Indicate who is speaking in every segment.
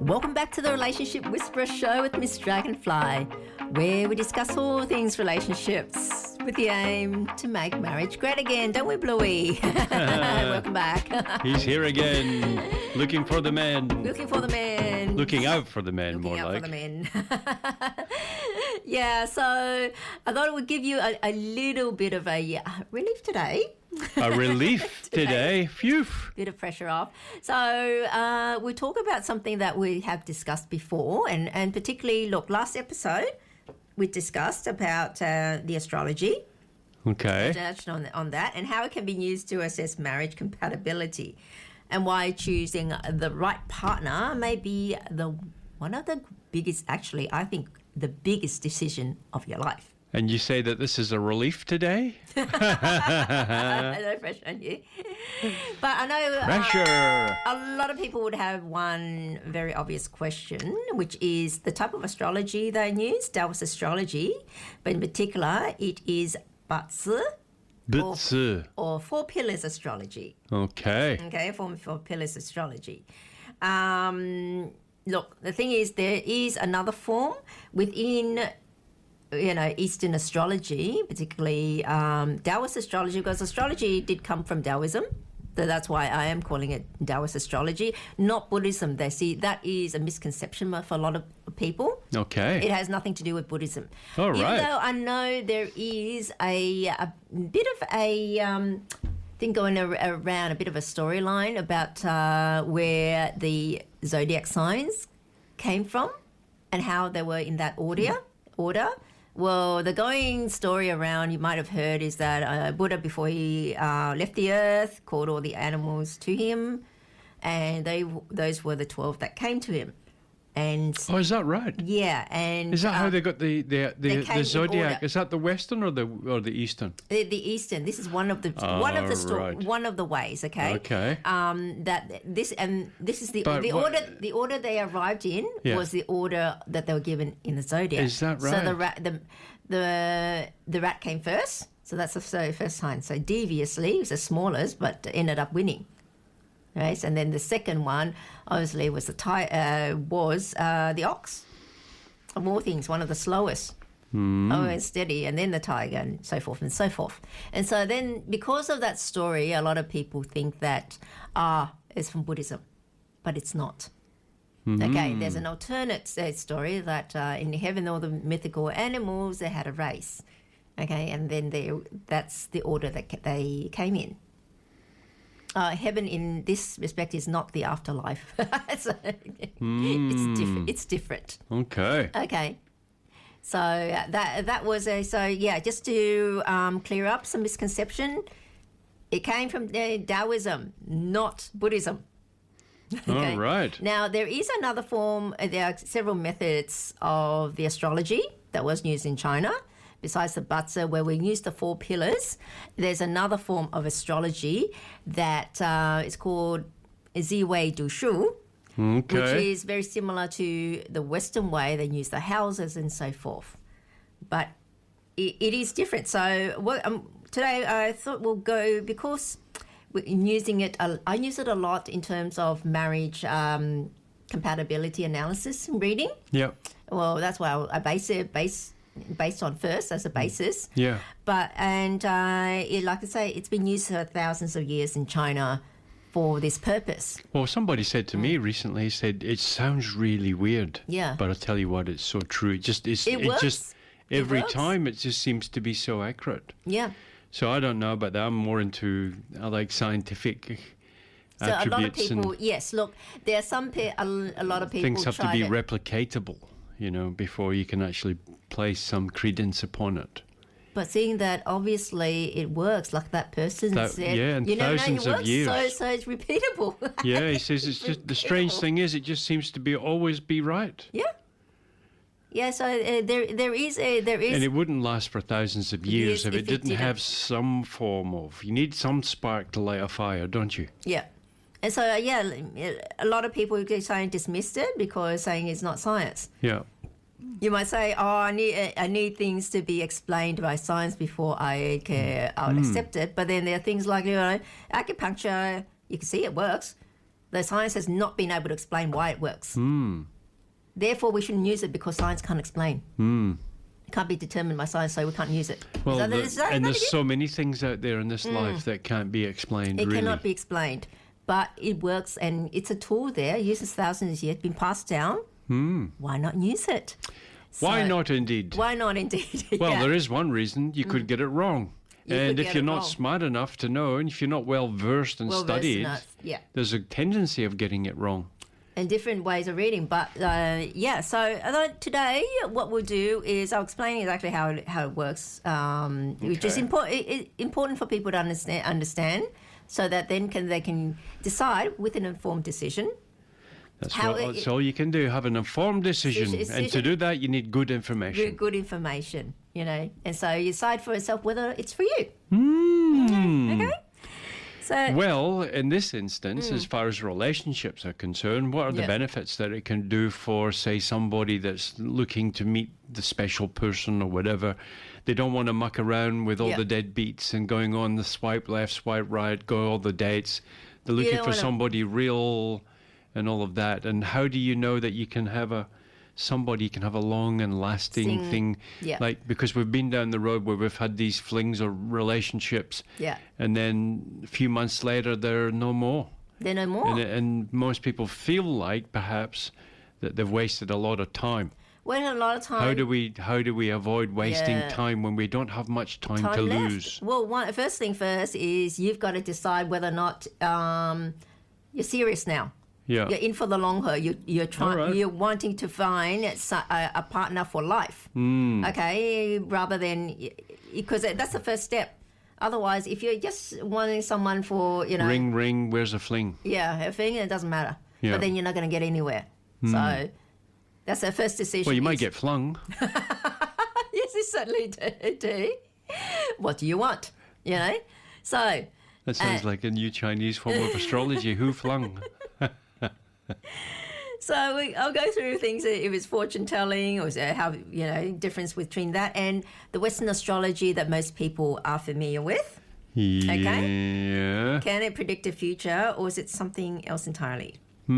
Speaker 1: Welcome back to the Relationship Whisperer Show with Miss Dragonfly, where we discuss all things relationships with the aim to make marriage great again. Don't we, Bluey? Welcome back.
Speaker 2: He's here again, looking for the men.
Speaker 1: Looking for the men.
Speaker 2: Looking out for the men,
Speaker 1: Looking
Speaker 2: more
Speaker 1: out
Speaker 2: like.
Speaker 1: for the men. Yeah, so I thought it would give you a little bit of a relief today.
Speaker 2: A relief today. Phew.
Speaker 1: Bit of pressure off. So we talk about something that we have discussed before, and particularly, look, last episode we discussed about the astrology.
Speaker 2: Okay.
Speaker 1: Touched on that and how it can be used to assess marriage compatibility, and why choosing the right partner may be one of the biggest, actually, I think, the biggest decision of your life.
Speaker 2: And you say that this is a relief today?
Speaker 1: No pressure on you. But I know
Speaker 2: Pressure.
Speaker 1: a lot of people would have one very obvious question, which is the type of astrology they use, Taoist astrology, but in particular, it is BaZi or four pillars astrology.
Speaker 2: Okay.
Speaker 1: Okay, four pillars astrology. Look, the thing is, there is another form within Eastern astrology, particularly Taoist astrology, because astrology did come from Taoism. So that's why I am calling it Taoist astrology, not Buddhism. They see that is a misconception for a lot of people.
Speaker 2: Okay.
Speaker 1: It has nothing to do with Buddhism.
Speaker 2: All right.
Speaker 1: Even though I know there is a bit of a thing going around, a bit of a storyline about where the zodiac signs came from and how they were in that order. Well, the going story around, you might have heard, is that Buddha, before he left the earth, called all the animals to him, and those were the 12 that came to him. And
Speaker 2: Oh, is that right?
Speaker 1: yeah, and
Speaker 2: Is that how they got the
Speaker 1: came in
Speaker 2: zodiac?
Speaker 1: order.
Speaker 2: Is that the Western or the Eastern?
Speaker 1: the Eastern? This is one of the
Speaker 2: right.
Speaker 1: one of the ways. Okay.
Speaker 2: Okay.
Speaker 1: This is the
Speaker 2: But what-
Speaker 1: order. The order they arrived in
Speaker 2: Yeah.
Speaker 1: was the order that they were given in the zodiac.
Speaker 2: Is that
Speaker 1: So the
Speaker 2: right?
Speaker 1: the rat came first. So that's the first sign. So deviously, it was the smallest, but ended up winning. Right, and then the second one, obviously, was the ox. Of all things, one of the slowest. And steady, and then the tiger, and so forth and so forth. And so then, because of that story, a lot of people think that it's from Buddhism, but it's not. Okay, there's an alternate story that in heaven, all the mythical animals, they had a race. Okay, and then that's the order that they came in. Heaven, in this respect, is not the afterlife. So, it's different.
Speaker 2: Okay.
Speaker 1: Okay. So that was just to clear up some misconception. It came from Taoism, not Buddhism. Okay.
Speaker 2: All right.
Speaker 1: Now, there is another form. There are several methods of the astrology that was used in China. Besides the BaZi, where we use the four pillars, there's another form of astrology that is called Ziwei Dushu, which is very similar to the Western way. They use the houses and so forth. But it is different. So today I thought we'll go, because we're using it, I use it a lot in terms of marriage compatibility analysis and reading.
Speaker 2: Yep.
Speaker 1: Well, that's why I based on first as a basis.
Speaker 2: Yeah.
Speaker 1: But like I say, it's been used for thousands of years in China for this purpose.
Speaker 2: Well, somebody said to me recently, he said, it sounds really weird.
Speaker 1: Yeah.
Speaker 2: But I tell you what, it's so true. It
Speaker 1: works.
Speaker 2: just every time it just seems to be so accurate.
Speaker 1: Yeah.
Speaker 2: So I don't know about that. I'm more into, I like scientific
Speaker 1: So a lot of
Speaker 2: attributes
Speaker 1: people,
Speaker 2: and
Speaker 1: yes, look, there are a lot of people
Speaker 2: things have to
Speaker 1: try
Speaker 2: be replicatable, before you can actually place some credence upon it.
Speaker 1: But seeing that obviously it works, like that person said,
Speaker 2: yeah, and thousands
Speaker 1: it
Speaker 2: of
Speaker 1: works,
Speaker 2: years.
Speaker 1: so it's repeatable.
Speaker 2: Yeah, he says it's just, the strange thing is it just seems to always be right.
Speaker 1: Yeah. Yeah, so there is.
Speaker 2: And it wouldn't last for thousands of years if it didn't have some form of, you need some spark to light a fire, don't you?
Speaker 1: Yeah. And so, a lot of people dismissed it because saying it's not science.
Speaker 2: Yeah.
Speaker 1: You might say, I need things to be explained by science before I would accept it. But then there are things like, acupuncture, you can see it works. The science has not been able to explain why it works. Therefore, we shouldn't use it because science can't explain. It can't be determined by science, so we can't use it.
Speaker 2: Well, there's so many things out there in this life that can't be explained,
Speaker 1: It
Speaker 2: really.
Speaker 1: cannot be explained, but it works, and it's a tool there, used for thousands of years, been passed down. Why not use it?
Speaker 2: Why not, indeed?
Speaker 1: Why not, indeed?
Speaker 2: Well,
Speaker 1: Yeah.
Speaker 2: there is one reason. You could get it wrong. And if you're not smart enough to know, and if you're not well-versed and studied, there's a tendency of getting it wrong.
Speaker 1: And different ways of reading. But, so today what we'll do is I'll explain exactly how it works, which is important for people to understand so that then they can decide with an informed decision.
Speaker 2: That's all you can do, have an informed decision. And to do that, you need good information.
Speaker 1: Good information, And so you decide for yourself whether it's for you. Okay? So,
Speaker 2: well, in this instance, as far as relationships are concerned, what are the benefits that it can do for, say, somebody that's looking to meet the special person or whatever? They don't want to muck around with all the deadbeats and going on the swipe left, swipe right, go all the dates. They're looking for somebody real and all of that. And how do you know that you can have somebody can have a long and lasting thing? Like, because we've been down the road where we've had these flings or relationships, and then a few months later they're no more.
Speaker 1: They're no more.
Speaker 2: And most people feel like perhaps that they've wasted a lot of time.
Speaker 1: Well, a lot of time.
Speaker 2: How do we avoid wasting time when we don't have much time to
Speaker 1: left.
Speaker 2: lose?
Speaker 1: Well, first thing first is you've got to decide whether or not you're serious now.
Speaker 2: Yeah.
Speaker 1: You're in for the long haul. You're trying.
Speaker 2: Right.
Speaker 1: You're wanting to find a partner for life. Okay, rather than because that's the first step. Otherwise, if you're just wanting someone for
Speaker 2: ring ring, where's a fling?
Speaker 1: Yeah, a fling, it doesn't matter.
Speaker 2: Yeah.
Speaker 1: But then you're not going to get anywhere. So that's the first decision.
Speaker 2: Well, you might get flung.
Speaker 1: Yes, you certainly do. What do you want? So
Speaker 2: that sounds like a new Chinese form of astrology. Who flung?
Speaker 1: So I'll go through things if it's fortune telling or how difference between that and the Western astrology that most people are familiar with. Okay.
Speaker 2: Yeah.
Speaker 1: Can it predict the future or is it something else entirely? So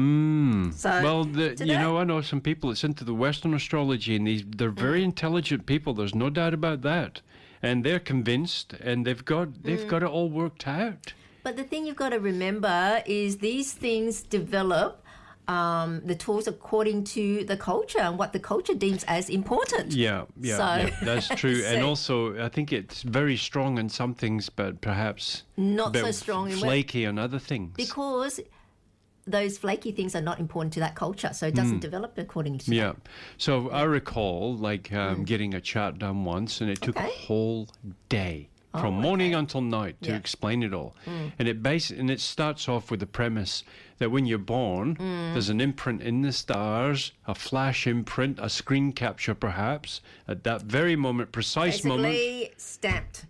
Speaker 2: well, I know some people that's into the Western astrology, and they're very intelligent people. There's no doubt about that, and they're convinced, and they've got it all worked out.
Speaker 1: But the thing you've got to remember is these things develop the tools according to the culture and what the culture deems as important.
Speaker 2: Yeah, that's true. And also, I think it's very strong in some things, but perhaps
Speaker 1: not so strong in
Speaker 2: flaky on other things.
Speaker 1: Because those flaky things are not important to that culture, so it doesn't develop according to that.
Speaker 2: So I recall getting a chart done once, and it took a whole day. From morning until night to explain it all. And it starts off with the premise that when you're born, there's an imprint in the stars, a flash imprint, a screen capture perhaps, at that very moment, precise moment.
Speaker 1: Basically stamped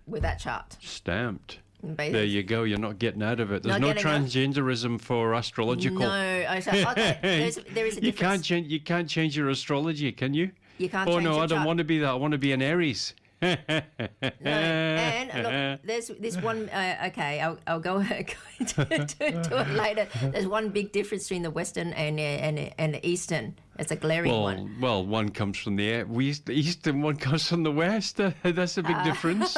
Speaker 1: with that chart.
Speaker 2: Stamped.
Speaker 1: Basically.
Speaker 2: There you go. You're not getting out of it. There's no transgenderism for astrological.
Speaker 1: No. There is a difference.
Speaker 2: You can't change your astrology, can you?
Speaker 1: You can't change
Speaker 2: no,
Speaker 1: your
Speaker 2: I don't
Speaker 1: chart.
Speaker 2: want to be that. I want to be an Aries.
Speaker 1: No, and look, there's this one. I'll go into it later. There's one big difference between the Western and the Eastern. It's a glaring one.
Speaker 2: Well, one comes from the East and one comes from the West. That's a big difference,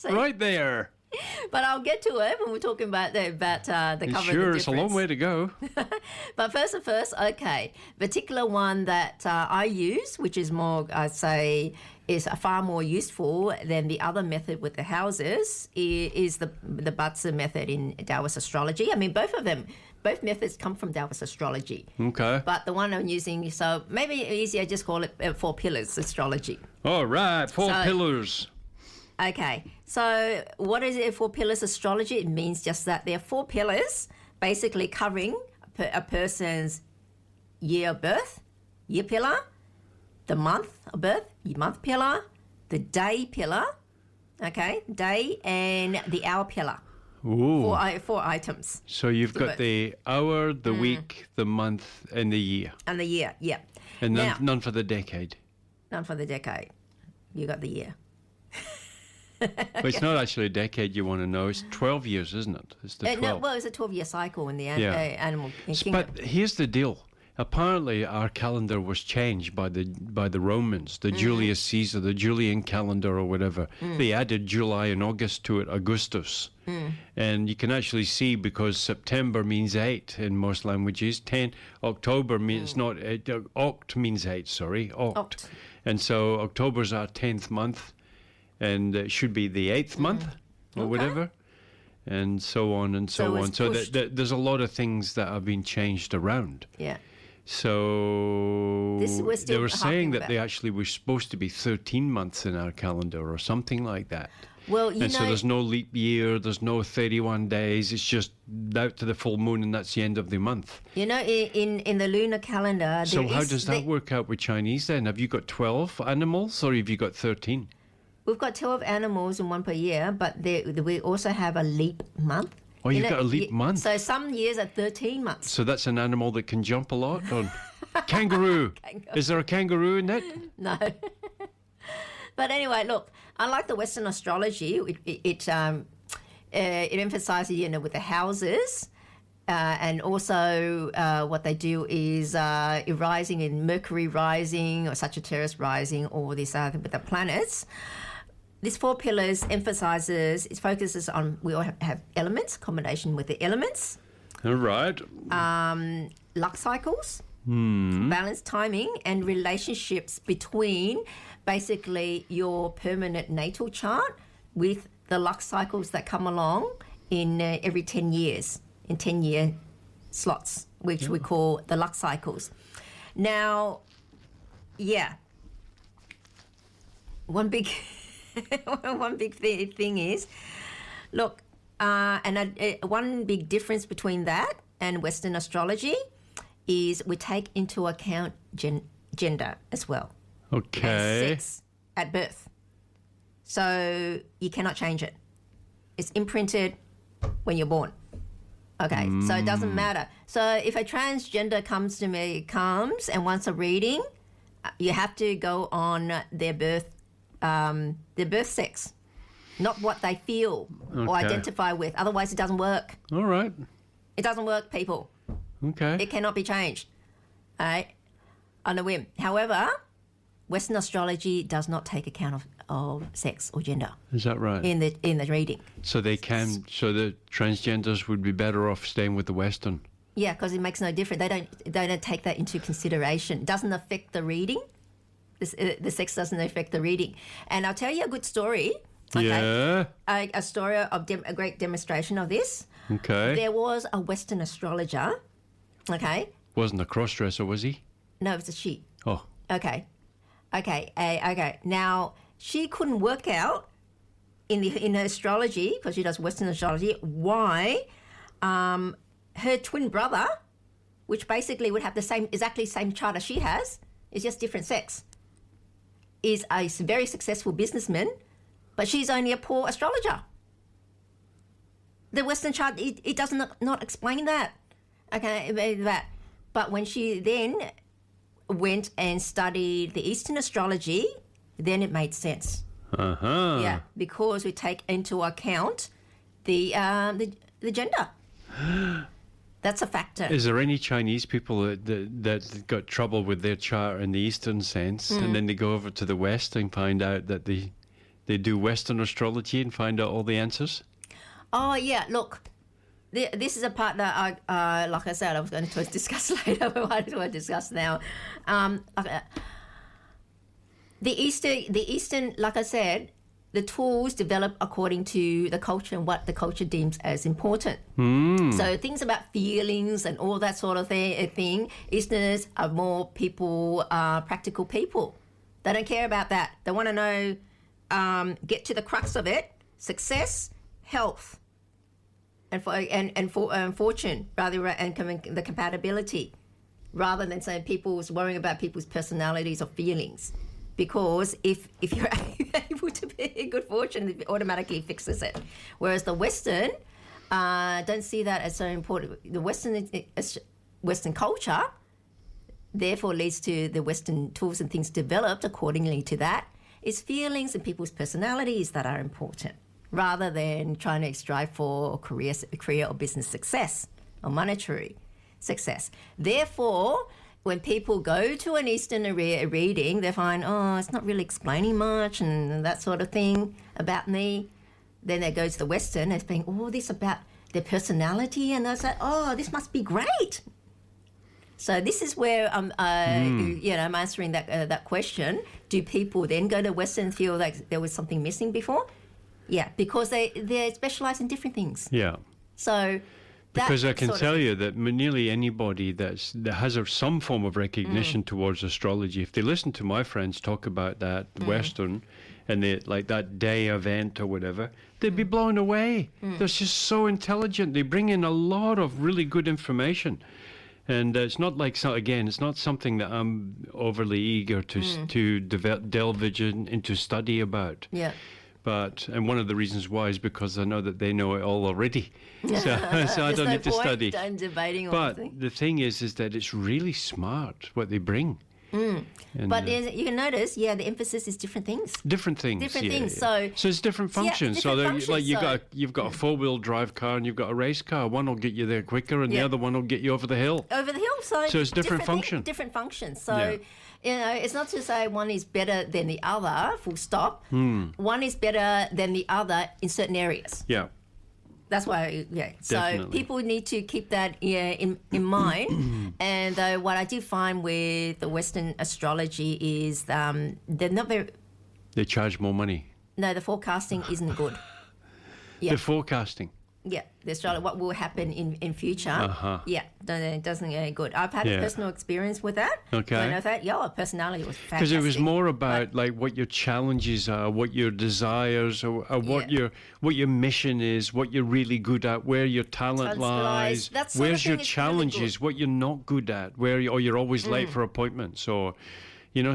Speaker 2: right there.
Speaker 1: But I'll get to it when we're talking about the cover.
Speaker 2: Sure, it's a long way to go.
Speaker 1: But first, particular one that I use, which is more, I'd say, is far more useful than the other method with the houses, is the BaZi method in Taoist astrology. I mean, both methods come from Taoist astrology.
Speaker 2: Okay.
Speaker 1: But the one I'm using, so maybe easier, just call it 4 pillars astrology.
Speaker 2: All right, 4 pillars.
Speaker 1: Okay, so what is it for pillars astrology? It means just that there are 4 pillars basically covering a person's year of birth, year pillar, the month of birth, month pillar, the day pillar, day, and the hour pillar.
Speaker 2: Ooh.
Speaker 1: 4 items.
Speaker 2: So you've got the hour, the week, the month, and the year.
Speaker 1: And the year, yeah.
Speaker 2: And none for the decade.
Speaker 1: None for the decade. You got the year.
Speaker 2: But it's not actually a decade you want to know. It's 12 years, isn't it? It's the 12.
Speaker 1: No, well, it's a 12-year cycle in the animal kingdom.
Speaker 2: But here's the deal. Apparently, our calendar was changed by the Romans, the Julius Caesar, the Julian calendar or whatever. They added July and August to it, Augustus. And you can actually see, because September means 8 in most languages. October means not 8, oct means 8, sorry, oct. And so October's our 10th month, and it should be the 8th month or whatever. And so on and so on. So there's a lot of things that have been changed around.
Speaker 1: Yeah.
Speaker 2: So they were saying that
Speaker 1: about.
Speaker 2: they actually were supposed to be 13 months in our calendar or something like that.
Speaker 1: Well,
Speaker 2: so there's no leap year, there's no 31 days. It's just out to the full moon, and that's the end of the month.
Speaker 1: You know, in the lunar calendar...
Speaker 2: So how does that work out with Chinese then? Have you got 12 animals, or have you got 13?
Speaker 1: We've got 12 animals and one per year, but we also have a leap month.
Speaker 2: Oh, you've got a leap month.
Speaker 1: So some years are 13 months.
Speaker 2: So that's an animal that can jump a lot? Or kangaroo. Is there a kangaroo in that?
Speaker 1: No. But anyway, look, unlike the Western astrology, it emphasizes, with the houses, and also what they do is rising in Mercury rising or Sagittarius rising, or this with the planets. These 4 pillars it focuses on, we all have elements, combination with the elements.
Speaker 2: All right.
Speaker 1: Luck cycles, balance timing, and relationships between basically your permanent natal chart with the luck cycles that come along in every 10 years, in 10-year slots, which we call the luck cycles. Now, one big thing is, look, one big difference between that and Western astrology is we take into account gender as well.
Speaker 2: Okay.
Speaker 1: And sex at birth. So you cannot change it. It's imprinted when you're born. Okay, so it doesn't matter. So if a transgender comes and wants a reading, you have to go on their birth sex, not what they feel or identify with. Otherwise, it doesn't work.
Speaker 2: All right.
Speaker 1: It doesn't work, people.
Speaker 2: Okay.
Speaker 1: It cannot be changed, all right, on a whim. However, Western astrology does not take account of sex or gender.
Speaker 2: Is that right?
Speaker 1: In the reading.
Speaker 2: So the transgenders would be better off staying with the Western.
Speaker 1: Yeah, because it makes no difference. They don't take that into consideration. It doesn't affect the reading. The sex doesn't affect the reading. And I'll tell you a good story. Okay?
Speaker 2: Yeah.
Speaker 1: A story of a great demonstration of this.
Speaker 2: Okay.
Speaker 1: There was a Western astrologer. Okay.
Speaker 2: Wasn't a crossdresser, was he?
Speaker 1: No, it was a she.
Speaker 2: Oh.
Speaker 1: Okay. Now, she couldn't work out in her astrology, because she does Western astrology, why her twin brother, which basically would have the exactly same chart as she has, is just different sex, is a very successful businessman, but she's only a poor astrologer. The Western chart, it does not explain that. Okay, but when she then went and studied the Eastern astrology, then it made sense.
Speaker 2: Uh-huh.
Speaker 1: Yeah, because we take into account the gender. That's a factor.
Speaker 2: Is there any Chinese people that got trouble with their chart in the Eastern sense, and then they go over to the West and find out that they do Western astrology and find out all the answers?
Speaker 1: Oh, yeah, look. This is a part that I, like I said, I was going to discuss later, but I don't want to discuss now. The Eastern, like I said, the tools develop according to the culture and what the culture deems as important. So things about feelings and all that sort of thing, Easterners are more practical people. They don't care about that. They want to know, get to the crux of it, success, health, and fortune, and the compatibility, rather than saying worrying about people's personalities or feelings. Because if you're able to be a good fortune, it automatically fixes it. Whereas the Western don't see that as so important. The Western culture therefore leads to the Western tools and things developed accordingly to that. It's feelings and people's personalities that are important, rather than trying to strive for career or business success or monetary success. Therefore, when people go to an Eastern reading, they find, oh, it's not really explaining much and that sort of thing about me. Then they go to the Western and think, oh, this about their personality, and they say, oh, this must be great. So this is where I'm answering that question. Do people then go to Western and feel like there was something missing before? Yeah, because they specialize in different things.
Speaker 2: Yeah.
Speaker 1: So
Speaker 2: because I can tell you that nearly anybody that has some form of recognition towards astrology, if they listen to my friends talk about that Western and they like that day event or whatever, they'd be blown away. They're just so intelligent. They bring in a lot of really good information. And it's not like, again, it's not something that I'm overly eager to delve into study about.
Speaker 1: Yeah.
Speaker 2: And one of the reasons why is because I know that they know it all already. So I don't need to study.
Speaker 1: Debating
Speaker 2: but the thing is that it's really smart what they bring.
Speaker 1: But you can notice, the emphasis is different things.
Speaker 2: Different things.
Speaker 1: So
Speaker 2: it's different functions. You've got a 4-wheel drive car and you've got a race car. One will get you there quicker, and the other one will get you over the hill. So it's different function.
Speaker 1: Different functions. So it's not to say one is better than the other. Full stop. One is better than the other in certain areas.
Speaker 2: Yeah.
Speaker 1: That's why, So
Speaker 2: Definitely.
Speaker 1: people need to keep that in mind. And what I do find with the Western astrology is they're not very...
Speaker 2: They charge more money.
Speaker 1: No, the forecasting isn't good.
Speaker 2: The forecasting.
Speaker 1: Yeah, the astrology, what will happen in future. Yeah, it doesn't get good. I've had a personal experience with that.
Speaker 2: Okay.
Speaker 1: And I thought, our personality was fantastic.
Speaker 2: Because it was more about like what your challenges are, what your desires, or what your mission is, what you're really good at, where your talent lies,
Speaker 1: that sort of
Speaker 2: where's your
Speaker 1: thing is
Speaker 2: challenges,
Speaker 1: really good.
Speaker 2: what you're not good at, or you're always late for appointments, or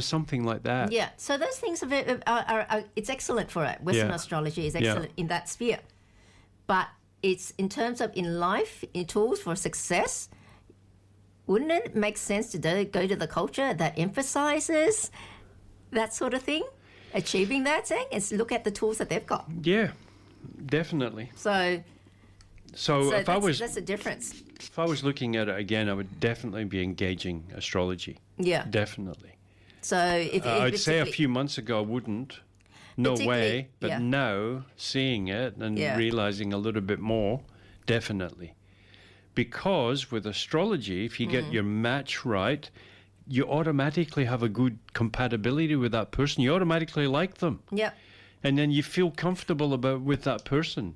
Speaker 2: something like that.
Speaker 1: Yeah, so those things are it's excellent for it. Western astrology is excellent in that sphere. But it's in terms of in life, in tools for success, wouldn't it make sense to go to the culture that emphasizes that sort of thing, achieving that thing, and look at the tools that they've got?
Speaker 2: Yeah, definitely.
Speaker 1: So that's a difference.
Speaker 2: If I was looking at it again, I would definitely be engaging astrology.
Speaker 1: Yeah.
Speaker 2: Definitely.
Speaker 1: So
Speaker 2: I'd say a few months ago I wouldn't. No way. But
Speaker 1: yeah.
Speaker 2: now, seeing it and realizing a little bit more, definitely. Because with astrology, if you get your match right, you automatically have a good compatibility with that person. You automatically like them.
Speaker 1: Yeah.
Speaker 2: And then you feel comfortable with that person.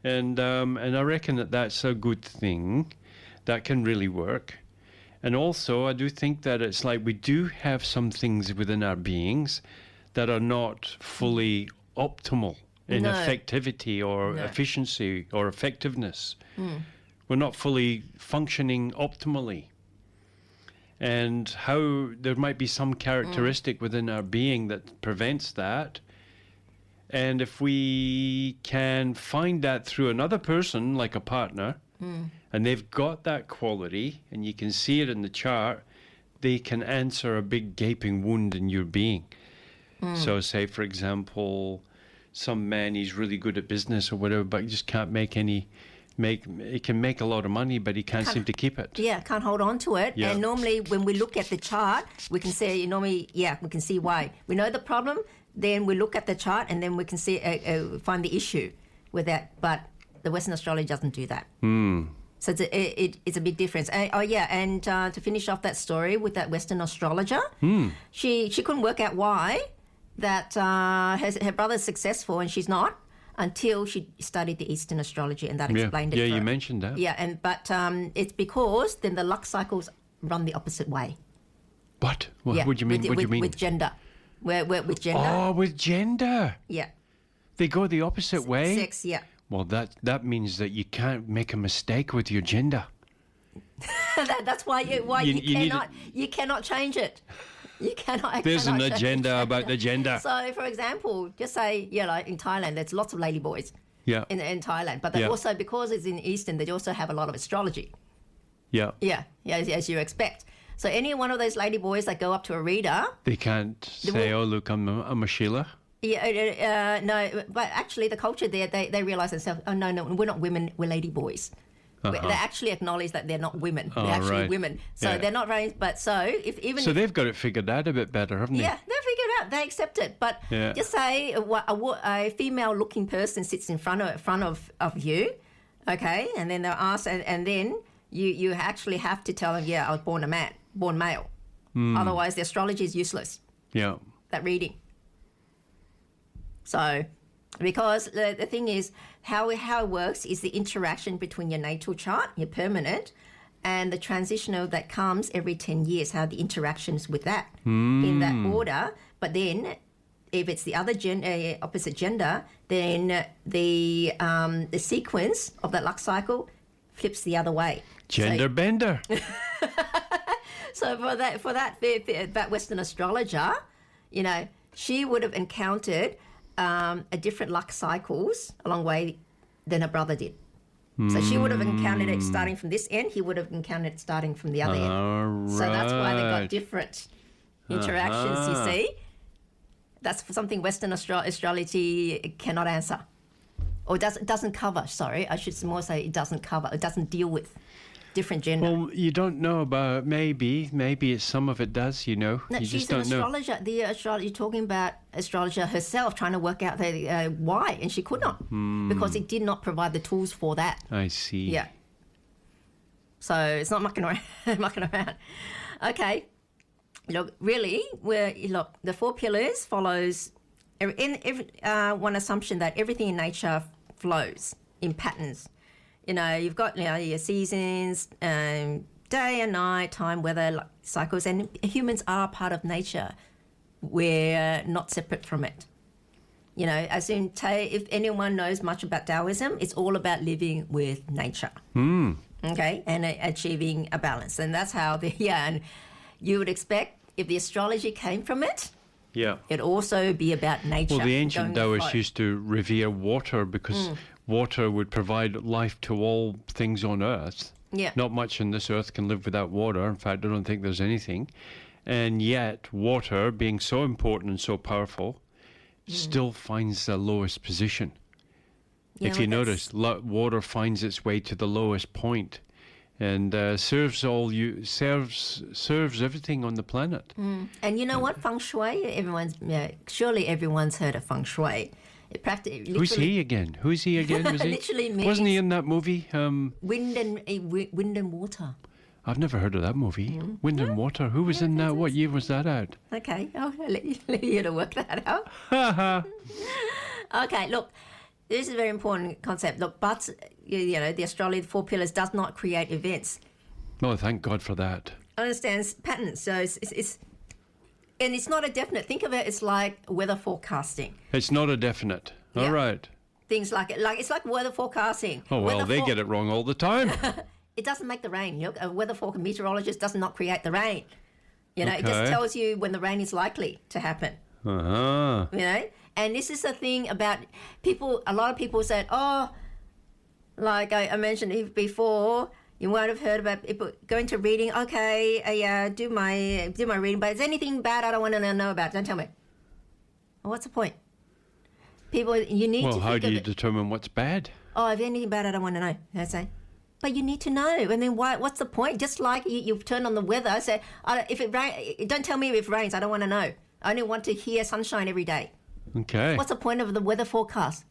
Speaker 2: And I reckon that's a good thing. That can really work. And also, I do think that it's like we do have some things within our beings that are not fully optimal in effectivity or efficiency or effectiveness. We're not fully functioning optimally. And how there might be some characteristic within our being that prevents that. And if we can find that through another person, like a partner, and they've got that quality, and you can see it in the chart, they can answer a big gaping wound in your being. So say, for example, some man, he's really good at business or whatever, but he just can't he can make a lot of money, but he can't seem to keep it.
Speaker 1: Yeah, can't hold on to it.
Speaker 2: Yeah.
Speaker 1: And normally when we look at the chart, we can see, we can see why. We know the problem, then we look at the chart and then we can see, find the issue with that. But the Western astrology doesn't do that. So it's a big difference. And to finish off that story with that Western astrologer, she couldn't work out why that her brother's successful and she's not until she studied the Eastern astrology, and that explained it.
Speaker 2: Yeah, you mentioned that.
Speaker 1: Yeah, but it's because then the luck cycles run the opposite way.
Speaker 2: What? What do you mean? What do you mean?
Speaker 1: With gender. With gender.
Speaker 2: Oh, with gender.
Speaker 1: Yeah.
Speaker 2: They go the opposite way?
Speaker 1: Sex, yeah.
Speaker 2: Well, that means that you can't make a mistake with your gender.
Speaker 1: That's why you cannot change it. You cannot.
Speaker 2: There's an agenda about the gender.
Speaker 1: So, for example, just say, like in Thailand, there's lots of lady boys.
Speaker 2: Yeah.
Speaker 1: In Thailand, but they also, because it's in Eastern, they also have a lot of astrology.
Speaker 2: Yeah.
Speaker 1: Yeah, as you expect. So any one of those lady boys that go up to a reader,
Speaker 2: They can't say, "Oh, look, I'm a Sheila."
Speaker 1: yeah, no, but actually the culture there, they realize themselves, oh, no, we're not women, we're lady boys. They actually acknowledge that they're not women. They're actually
Speaker 2: right.
Speaker 1: women. So they're not very, but so if even...
Speaker 2: So they've got it figured out a bit better, haven't they?
Speaker 1: Yeah, they've figured it out. They accept it. But just say a female-looking person sits in front of you, okay, and then they'll ask, and then you actually have to tell them, yeah, I was born male. Otherwise, the astrology is useless.
Speaker 2: Yeah.
Speaker 1: That reading. So, because the thing is, how it works is the interaction between your natal chart, your permanent, and the transitional that comes every 10 years, how the interactions with that in that order. But then if it's the other opposite gender, then the sequence of that luck cycle flips the other way.
Speaker 2: Gender bender.
Speaker 1: So for that Western astrologer, you know, she would have encountered a different luck cycles along the way than her brother did. So she would have encountered it starting from this end. He would have encountered it starting from the other end.
Speaker 2: Right.
Speaker 1: So that's why they got different interactions. You see, that's something Western astrology cannot answer, or doesn't cover. Sorry, I should more say it doesn't cover. It doesn't deal with different gender.
Speaker 2: Well, you don't know about maybe it's some of it does. You know,
Speaker 1: No,
Speaker 2: you
Speaker 1: she's
Speaker 2: just don't
Speaker 1: an astrologer. The astrologer, you're talking about astrologer herself trying to work out why, and she could not because it did not provide the tools for that.
Speaker 2: I see.
Speaker 1: Yeah. So it's not mucking around. Okay. Look, really, the 4 pillars follows one assumption that everything in nature flows in patterns. You know, you've got your seasons, day and night, time, weather cycles, and humans are part of nature. We're not separate from it. You know, as in, if anyone knows much about Taoism, it's all about living with nature. Okay, and achieving a balance, and that's how and you would expect if the astrology came from it.
Speaker 2: Yeah.
Speaker 1: It'd also be about nature.
Speaker 2: Well, the ancient Taoists used to revere water because water would provide life to all things on earth.
Speaker 1: Yeah.
Speaker 2: Not much on this earth can live without water. In fact, I don't think there's anything. And yet, water, being so important and so powerful, still finds the lowest position.
Speaker 1: Yeah,
Speaker 2: if you notice, water finds its way to the lowest point and serves everything on the planet.
Speaker 1: And you know what? Feng Shui, surely everyone's heard of Feng Shui.
Speaker 2: Who's he again? Was
Speaker 1: literally means
Speaker 2: wasn't he in that movie?
Speaker 1: Wind and water.
Speaker 2: I've never heard of that movie. Wind and Water. Who was in that? What year was that out?
Speaker 1: Okay, I'll let you to work that out. Okay, look, this is a very important concept. Look, but the astrology, the 4 pillars, does not create events.
Speaker 2: Oh, thank God for that.
Speaker 1: Understands patterns. So it's not a definite. Think of it as like weather forecasting.
Speaker 2: It's not a definite.
Speaker 1: Yeah.
Speaker 2: All right.
Speaker 1: Things like it's like weather forecasting.
Speaker 2: Oh, well, they get it wrong all the time.
Speaker 1: It doesn't make the rain. Look, a meteorologist does not create the rain. You know,
Speaker 2: Okay.
Speaker 1: It just tells you when the rain is likely to happen.
Speaker 2: Uh-huh.
Speaker 1: You know, and this is the thing about people. A lot of people said, "Oh, like I mentioned before, you might have heard about people going to reading. Okay, do my reading, but is anything bad I don't want to know about? Don't tell me. Well, what's the point? People, you need to.
Speaker 2: Well, how
Speaker 1: think
Speaker 2: do
Speaker 1: of
Speaker 2: you
Speaker 1: it.
Speaker 2: determine what's bad?
Speaker 1: Oh, if anything bad I don't want to know. I say. But you need to know, and then why? What's the point? Just like you turn on the weather, say, if it rain, don't tell me if it rains. I don't want to know. I only want to hear sunshine every day.
Speaker 2: Okay.
Speaker 1: What's the point of the weather forecast?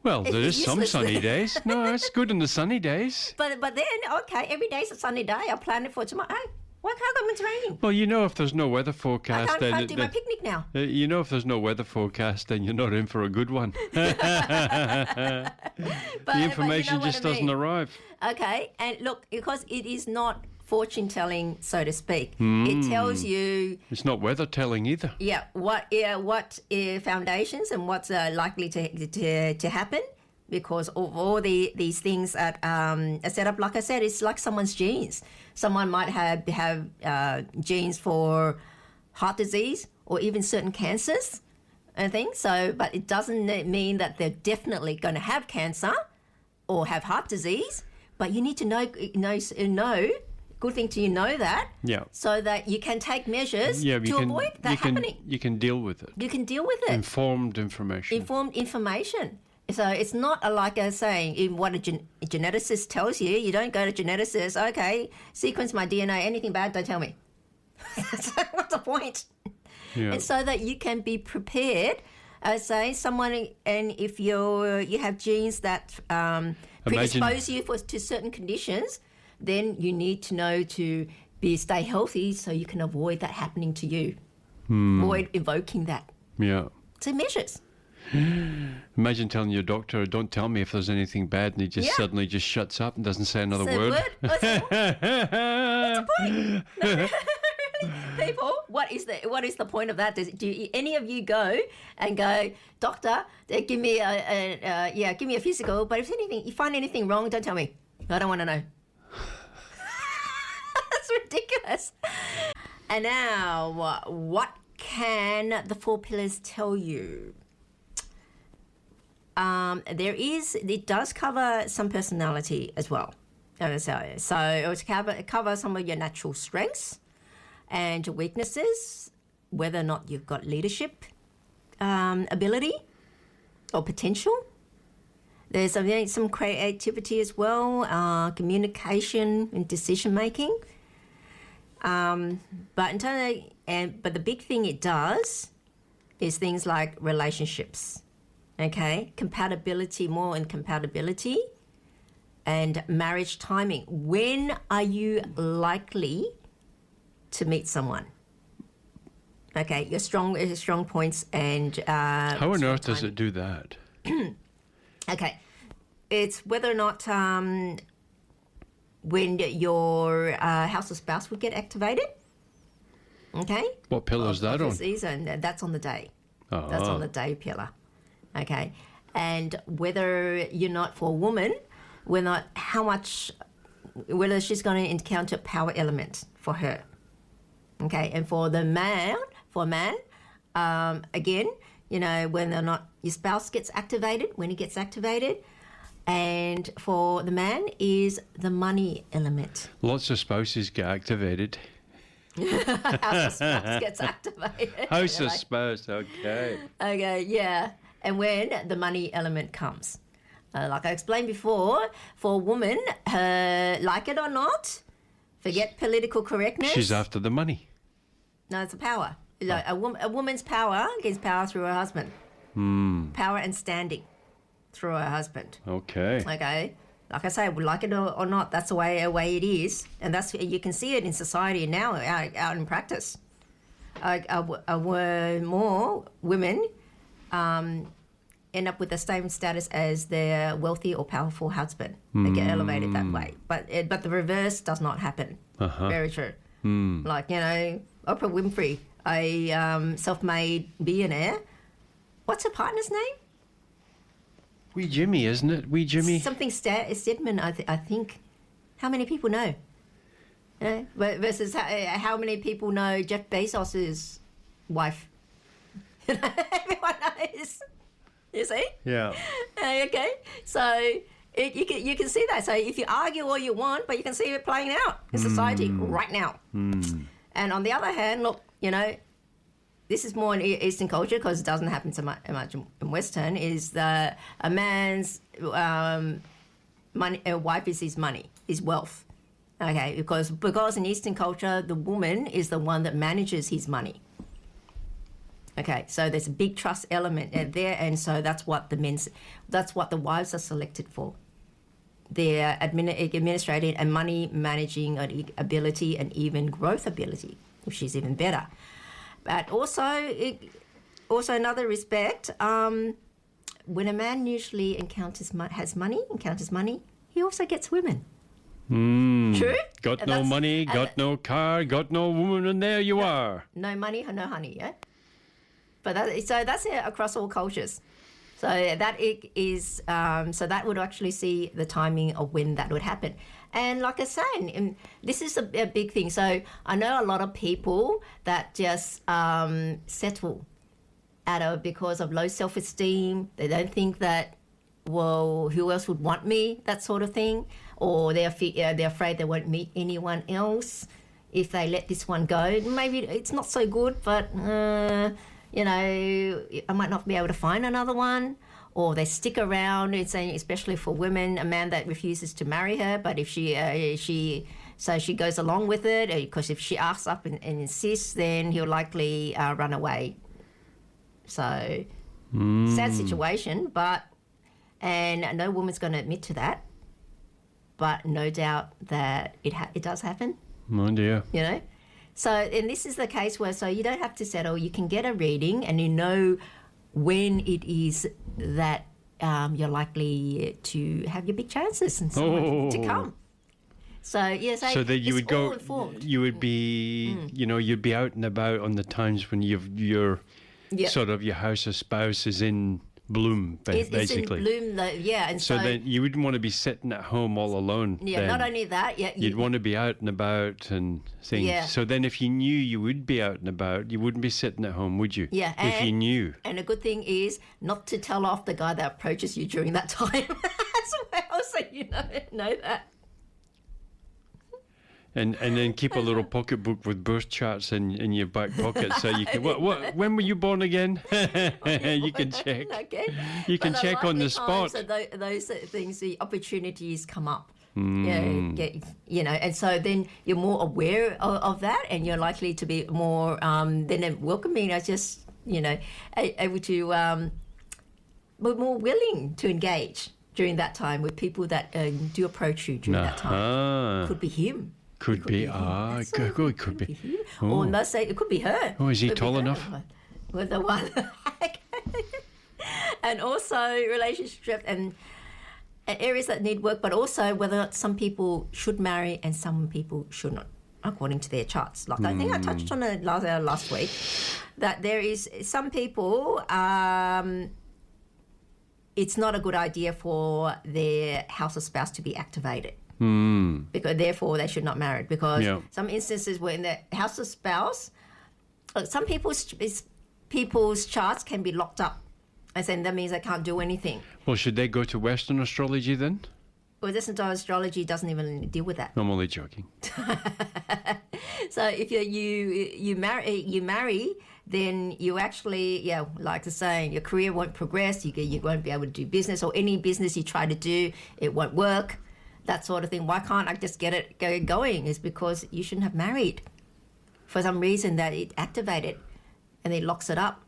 Speaker 2: Well, there is some
Speaker 1: useless.
Speaker 2: sunny days. No, it's good in the sunny days.
Speaker 1: But then, okay, every day's a sunny day. I'll plan it for tomorrow. Hey, why can't it's raining?
Speaker 2: Well, if there's no weather
Speaker 1: I
Speaker 2: forecast,
Speaker 1: can't do my picnic now.
Speaker 2: if there's no weather forecast, then you're not in for a good one. The information just doesn't arrive.
Speaker 1: Okay, and look, because it is not fortune telling, so to speak. It tells you.
Speaker 2: It's not weather telling either.
Speaker 1: Yeah, what foundations and what's likely to happen, because of all these things that are set up. Like I said, it's like someone's genes. Someone might have genes for heart disease or even certain cancers and things. So, but it doesn't mean that they're definitely going to have cancer or have heart disease. But you need to know good thing to know that.
Speaker 2: Yeah.
Speaker 1: So that you can take measures
Speaker 2: Yeah,
Speaker 1: to avoid that happening.
Speaker 2: You can deal with it.
Speaker 1: You can deal with it.
Speaker 2: Informed information.
Speaker 1: Informed information. So it's not like a saying, in what a geneticist tells you. You don't go to geneticist, okay, sequence my DNA, anything bad, don't tell me. What's the point?
Speaker 2: Yeah.
Speaker 1: And so that you can be prepared, say someone, and if you have genes that predispose you to certain conditions, then you need to know to stay healthy so you can avoid that happening to you. Avoid evoking that.
Speaker 2: Yeah.
Speaker 1: So measures.
Speaker 2: Imagine telling your doctor, don't tell me if there's anything bad, and he just suddenly just shuts up and doesn't say another word.
Speaker 1: What's the point? No, people, what is the point of that? Do any of you go and go, doctor, give me a physical, but if anything, you find anything wrong, don't tell me. I don't want to know. That's ridiculous. And now, what can the 4 pillars tell you? It does cover some personality as well. So it will cover some of your natural strengths and weaknesses, whether or not you've got leadership ability or potential. There's some creativity as well, communication and decision making. But the big thing it does is things like relationships. Okay, compatibility, more in compatibility, and marriage timing. When are you likely to meet someone? Okay, your strong points and
Speaker 2: how on earth does it do that?
Speaker 1: Okay, it's whether or not when your house or spouse would get activated. Okay.
Speaker 2: What pillar is that on?
Speaker 1: And that's on the day. That's on the day pillar. Okay, and whether you're not, for a woman, whether she's going to encounter power element for her. Okay, and for a man, again, whether or not your spouse gets activated, when he gets activated, and for the man is the money element.
Speaker 2: Lots of spouses get activated.
Speaker 1: House of spouse gets activated.
Speaker 2: House of spouse, okay.
Speaker 1: Okay, yeah. And when the money element comes. Like I explained before, for a woman, like it or not, forget political correctness.
Speaker 2: She's after the money.
Speaker 1: No, it's a power. Like a woman's power gets power through her husband. Power and standing through her husband.
Speaker 2: Okay.
Speaker 1: Okay. Like I say, like it or not, that's the way it is. And you can see it in society now, out in practice. More women end up with the same status as their wealthy or powerful husband. They get elevated that way. But the reverse does not happen. Very true. Like, Oprah Winfrey, a self-made billionaire. What's her partner's name?
Speaker 2: Wee Jimmy, isn't it? Wee Jimmy?
Speaker 1: Something Stedman, I think. How many people know? Versus how many people know Jeff Bezos' wife? Everyone knows. You see?
Speaker 2: Yeah.
Speaker 1: Okay. So you can see that. So if you argue all you want, but you can see it playing out in society right now. And on the other hand, look, this is more in Eastern culture because it doesn't happen so much in Western, is a man's wife is his money, his wealth. Okay, because in Eastern culture, the woman is the one that manages his money. Okay, so there's a big trust element there, and so that's what the wives are selected for. Their administrative and money managing ability and even growth ability, if she's even better. But also another respect, when a man usually encounters money, he also gets women. True?
Speaker 2: Got no money, got no car, got no woman, and there you are.
Speaker 1: No money, no honey, yeah? But that's across all cultures. So that would actually see the timing of when that would happen. And like I said, this is a big thing. So I know a lot of people that just settle because of low self-esteem. They don't think that, well, who else would want me, that sort of thing. or they're afraid they won't meet anyone else if they let this one go. Maybe it's not so good, but you know, I might not be able to find another one. Or they stick around. It's saying, especially for women, a man that refuses to marry her, but if she goes along with it, because if she asks up and insists, then he'll likely run away. So sad situation, and no woman's going to admit to that. But no doubt that it does happen.
Speaker 2: Oh dear.
Speaker 1: You know, and this is the case where you don't have to settle. You can get a reading, and you know when it is that you're likely to have your big chances and someone to come. So yes,
Speaker 2: so that you would go, informed. You would be, you know, you'd be out and about on the times when your sort of your house or spouse is in bloom, basically.
Speaker 1: It's in bloom, yeah. And
Speaker 2: so then you wouldn't want to be sitting at home all alone.
Speaker 1: Yeah,
Speaker 2: then.
Speaker 1: not only that,
Speaker 2: you'd want to be out and about and things. Yeah. So then if you knew you would be out and about, you wouldn't be sitting at home, would you?
Speaker 1: Yeah.
Speaker 2: If you knew.
Speaker 1: And a good thing is not to tell off the guy that approaches you during that time as well, so you know that.
Speaker 2: And then keep a little pocketbook with birth charts in your back pocket, so you can. When were you born again? You can check. Okay. You can check on the spot.
Speaker 1: So those things, the opportunities come up. And so then you're more aware of that, and you're likely to be more then welcoming. Able to be more willing to engage during that time with people that do approach you during that time. Could be him.
Speaker 2: Could be. It could be.
Speaker 1: Or let's say it could be her.
Speaker 2: Oh, is he tall enough?
Speaker 1: With the one. And also relationships and areas that need work, but also whether or not some people should marry and some people should not, according to their charts. Like I think I touched on it last week, that there is some people, it's not a good idea for their house or spouse to be activated. Because therefore they should not marry. Because some instances where in the house of spouse, some people's charts can be locked up, and then that means they can't do anything.
Speaker 2: Well, should they go to Western astrology then?
Speaker 1: Well, Western astrology doesn't even deal with that.
Speaker 2: I'm only joking.
Speaker 1: So if you marry, then you actually, like the saying, your career won't progress. You won't be able to do business, or any business you try to do, it won't work. That sort of thing. Why can't I just get it going? Is because you shouldn't have married. For some reason that it activated and it locks it up.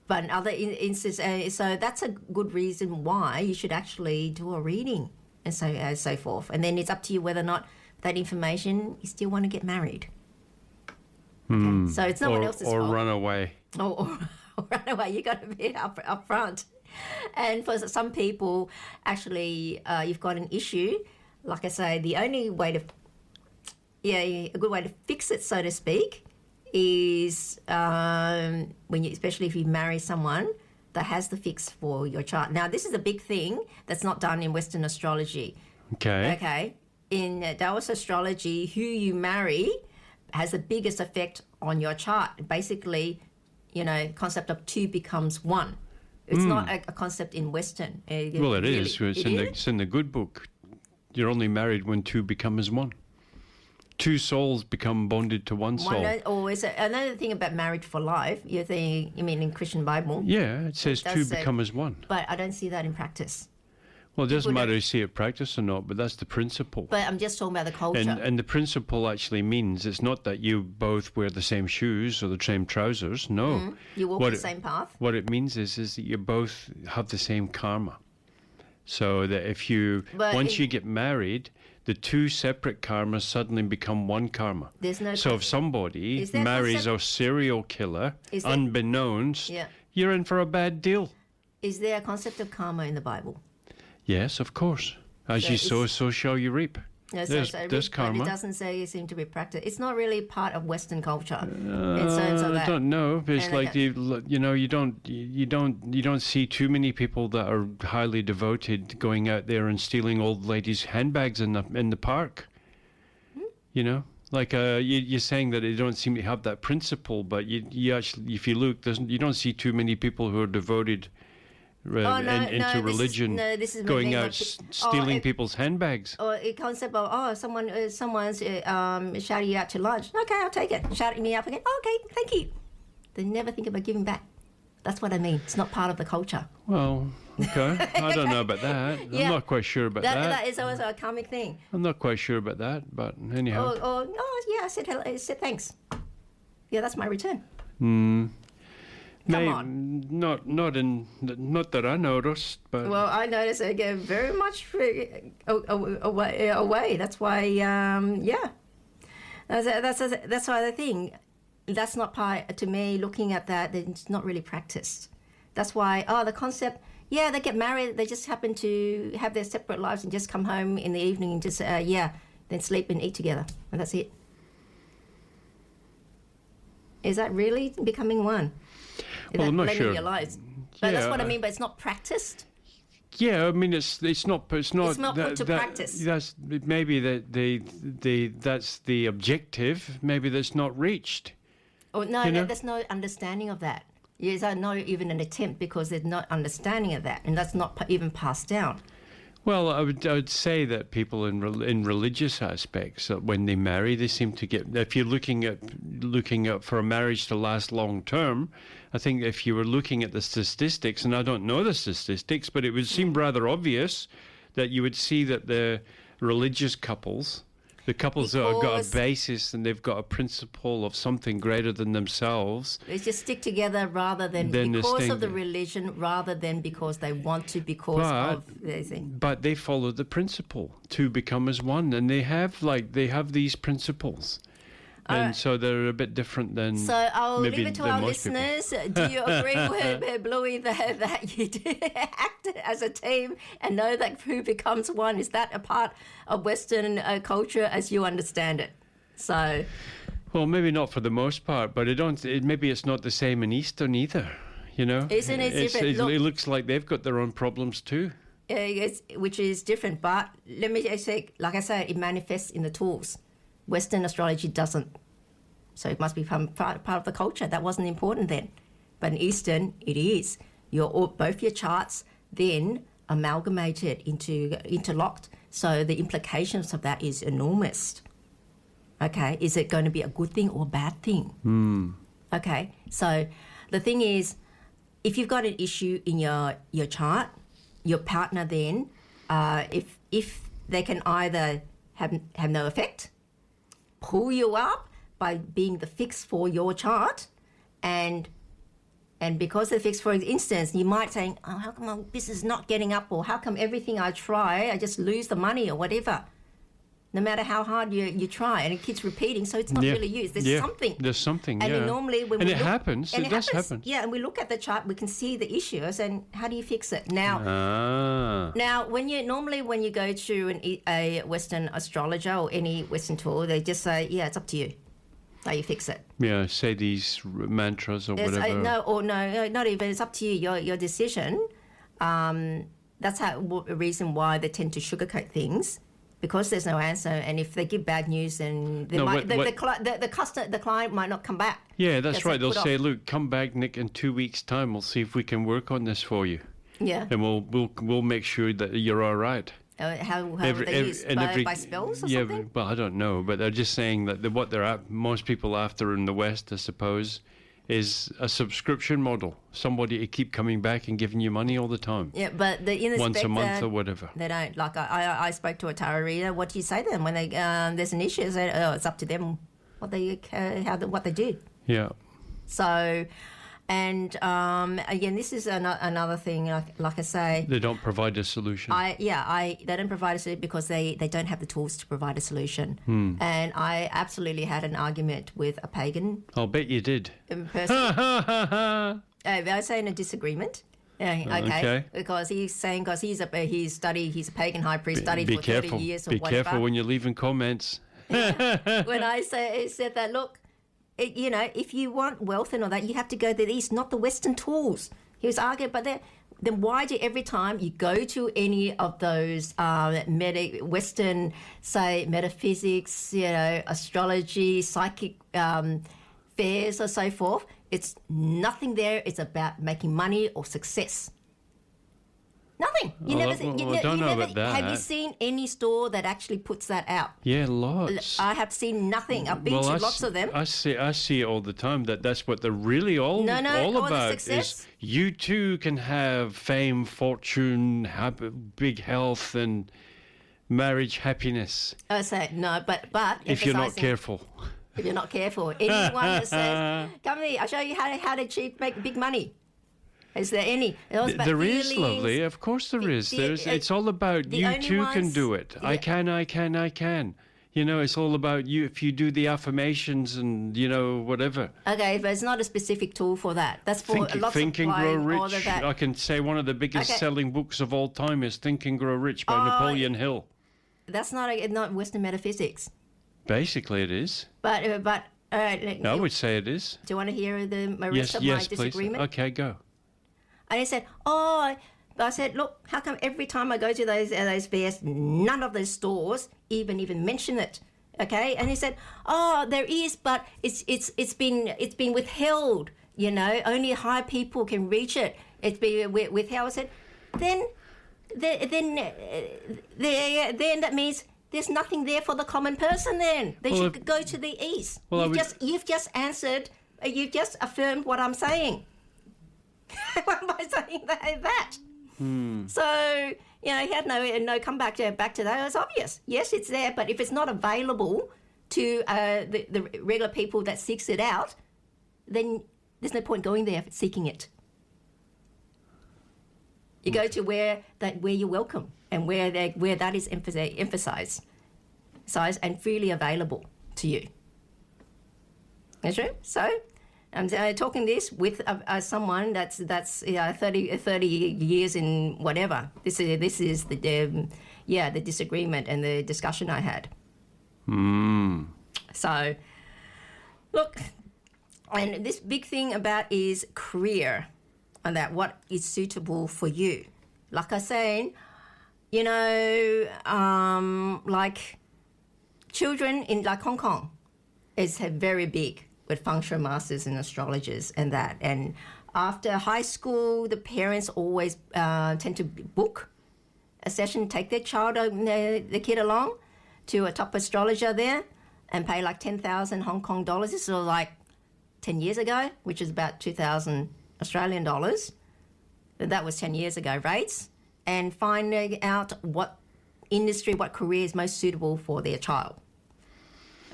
Speaker 1: But in other instances, so that's a good reason why you should actually do a reading and so forth. And then it's up to you whether or not that information you still want to get married. Okay. So it's no one else's fault.
Speaker 2: Or run away.
Speaker 1: Or run away. You got to be up front. And for some people, actually, you've got an issue. Like I say, the only way to, a good way to fix it, so to speak, is especially if you marry someone that has the fix for your chart. Now, this is a big thing that's not done in Western astrology. Okay. In Taoist astrology, who you marry has the biggest effect on your chart. Basically, concept of two becomes one. It's not a concept in Western.
Speaker 2: Well, it is. It's in the good book. You're only married when two become as one. Two souls become bonded to one soul.
Speaker 1: Or is it another thing about marriage for life? You mean in Christian Bible?
Speaker 2: Yeah, it says two become as one.
Speaker 1: But I don't see that in practice.
Speaker 2: Well, it doesn't matter if you see it practiced or not, but that's the principle.
Speaker 1: But I'm just talking about the culture.
Speaker 2: And the principle actually means it's not that you both wear the same shoes or the same trousers. No.
Speaker 1: You walk the same path.
Speaker 2: What it means is that you both have the same karma. So that once you get married, the two separate karmas suddenly become one karma. So if somebody marries a serial killer, unbeknownst, you're in for a bad deal.
Speaker 1: Is there a concept of karma in the Bible?
Speaker 2: Yes, of course. As you sow, so shall you reap. There's karma.
Speaker 1: But it doesn't say it seems to be practiced. It's not really part of Western culture. In terms of that.
Speaker 2: I don't know. It's like you don't see too many people that are highly devoted going out there and stealing old ladies' handbags in the park. Like you're saying that they don't seem to have that principle, but you actually, if you look, you don't see too many people who are devoted into religion,
Speaker 1: this is
Speaker 2: going
Speaker 1: moving
Speaker 2: out
Speaker 1: on.
Speaker 2: stealing people's handbags.
Speaker 1: Or a concept of, someone's shouting you out to lunch. Okay, I'll take it. Shouting me up again. Okay, thank you. They never think about giving back. That's what I mean. It's not part of the culture.
Speaker 2: Well, okay. I don't know about that.
Speaker 1: Yeah.
Speaker 2: I'm not quite sure about that.
Speaker 1: That is also a comic thing.
Speaker 2: I'm not quite sure about that, but anyhow.
Speaker 1: I said hello. I said thanks. Yeah, that's my return.
Speaker 2: Come
Speaker 1: on.
Speaker 2: Not that I noticed, but
Speaker 1: Well, I noticed again very much away. That's why, That's why the thing. That's not part, to me, looking at that, it's not really practiced. That's why, the concept, they get married, they just happen to have their separate lives and just come home in the evening and just, then sleep and eat together. And that's it. Is that really becoming one?
Speaker 2: Well, I'm not sure.
Speaker 1: Your lives? But that's what I mean, but it's not practiced.
Speaker 2: Yeah, I mean it's not
Speaker 1: put to practice.
Speaker 2: That's maybe that's the objective. Maybe that's not reached.
Speaker 1: Oh no, there's no understanding of that. There's not even an attempt because there's no understanding of that, and that's not even passed down.
Speaker 2: Well, I would say that people in religious aspects, when they marry, they seem to get. If you're looking at for a marriage to last long term, I think if you were looking at the statistics, and I don't know the statistics, but it would seem rather obvious that you would see that the religious couples, the couples that have got a basis and they've got a principle of something greater than themselves.
Speaker 1: They just stick together rather than because of the religion, rather than because they want to, of their thing.
Speaker 2: But they follow the principle to become as one, and they have these principles. And so they're a bit different than.
Speaker 1: So I'll
Speaker 2: leave
Speaker 1: it to our listeners. Do you agree with Bluey that you act as a team and know that who becomes one? Is that a part of Western culture as you understand it? So.
Speaker 2: Well, maybe not for the most part, but maybe it's not the same in Eastern either.
Speaker 1: Isn't it different?
Speaker 2: It looks like they've got their own problems too.
Speaker 1: Which is different, but let me just say, like I said, it manifests in the tools. Western astrology doesn't. So it must become part of the culture. That wasn't important then. But in Eastern, it is. Both your charts then amalgamated interlocked. So the implications of that is enormous. Okay, is it going to be a good thing or a bad thing? Okay, so the thing is, if you've got an issue in your chart, your partner then, if they can either have no effect, pull you up by being the fix for your chart, and because they're fixed, for instance, you might say, how come my business is not getting up, or how come everything I try, I just lose the money or whatever. No matter how hard you try, and it keeps repeating, so it's not really used. There's something.
Speaker 2: There's something,
Speaker 1: and normally when
Speaker 2: it happens. It does happen.
Speaker 1: Yeah, and we look at the chart, we can see the issues, and how do you fix it? Now, when you go to a Western astrologer or any Western tool, they just say, it's up to you. How you fix it?
Speaker 2: Yeah, say these mantras or whatever.
Speaker 1: No, not even. It's up to you. Your decision. That's a reason why they tend to sugarcoat things, because there's no answer. And if they give bad news, then the client might not come back.
Speaker 2: Yeah, that's right. They'll say, "Look, come back, Nick, in 2 weeks' time. We'll see if we can work on this for you.
Speaker 1: Yeah,
Speaker 2: and we'll make sure that you're all right."
Speaker 1: How they use by spells or something?
Speaker 2: Yeah, well, I don't know, but they're just saying that what they're most people after in the West, I suppose, is a subscription model. Somebody to keep coming back and giving you money all the time.
Speaker 1: Yeah, but
Speaker 2: once a month or whatever.
Speaker 1: They don't. Like I spoke to a tarot reader. What do you say to them when there's an issue? They say, it's up to them what they do.
Speaker 2: Yeah.
Speaker 1: So. And again, this is another thing. Like I say,
Speaker 2: they don't provide a solution.
Speaker 1: They don't provide a solution because they don't have the tools to provide a solution. And I absolutely had an argument with a pagan.
Speaker 2: I'll bet you did.
Speaker 1: Person. I say in a disagreement. Okay. Because he's saying he's a pagan high priest, studied for 30 years or whatever.
Speaker 2: Be careful when you're leaving comments.
Speaker 1: When I said that, look. If you want wealth and all that, you have to go to the East, not the Western tools. He was arguing, but then why do every time you go to any of those Western, say, metaphysics, astrology, psychic fairs or so forth, it's nothing there. It's about making money or success. Nothing. You never.
Speaker 2: I don't know about that.
Speaker 1: Have you seen any store that actually puts that out?
Speaker 2: Yeah, lots.
Speaker 1: I have seen nothing. I've been to lots of them.
Speaker 2: I see it all the time. That's what they're really all about. Is you too can have fame, fortune, big health, and marriage happiness.
Speaker 1: I say no, but
Speaker 2: if you're not careful.
Speaker 1: If you're not careful, anyone that says, "Come here, I'll show you how to make big money." Is there any?
Speaker 2: There is, lovely. Of course there is. It's all about you too can do it. I can. You know, it's all about you. If you do the affirmations and, you know, whatever.
Speaker 1: Okay, but it's not a specific tool for that. That's for lots
Speaker 2: Think
Speaker 1: of
Speaker 2: and Grow
Speaker 1: all
Speaker 2: Rich.
Speaker 1: of that.
Speaker 2: I can say one of the biggest selling books of all time is Think and Grow Rich by Napoleon Hill.
Speaker 1: That's not Western metaphysics.
Speaker 2: Basically it is.
Speaker 1: But I
Speaker 2: would say it is.
Speaker 1: Do you want to hear the rest of my disagreement?
Speaker 2: Please. Okay, go.
Speaker 1: And he said, I said, look, how come every time I go to those fairs, none of those stores even mention it? Okay, and he said, there is, but it's been withheld. You know, only high people can reach it. It's been withheld. I said, then that means there's nothing there for the common person. Then they should go to the east. You've just answered. You've just affirmed what I'm saying. By saying that. So, you know, he had no come back to that. It's obvious. Yes, it's there, but if it's not available to the regular people that seeks it out, then there's no point going there seeking it. You go to where you're welcome and where that is emphasized and freely available to you. That's true. So I'm talking this with someone that's 30 years in whatever. This is the disagreement and the discussion I had. So look, and this big thing about is career, and that what is suitable for you. Like I was saying, you know, like children in like Hong Kong is very big with functional masters and astrologers and that. And after high school, the parents always tend to book a session, take their child, the kid along to a top astrologer there and pay like 10,000 Hong Kong dollars. This was like 10 years ago, which is about 2,000 Australian dollars. That was 10 years ago rates, and finding out what industry, what career is most suitable for their child.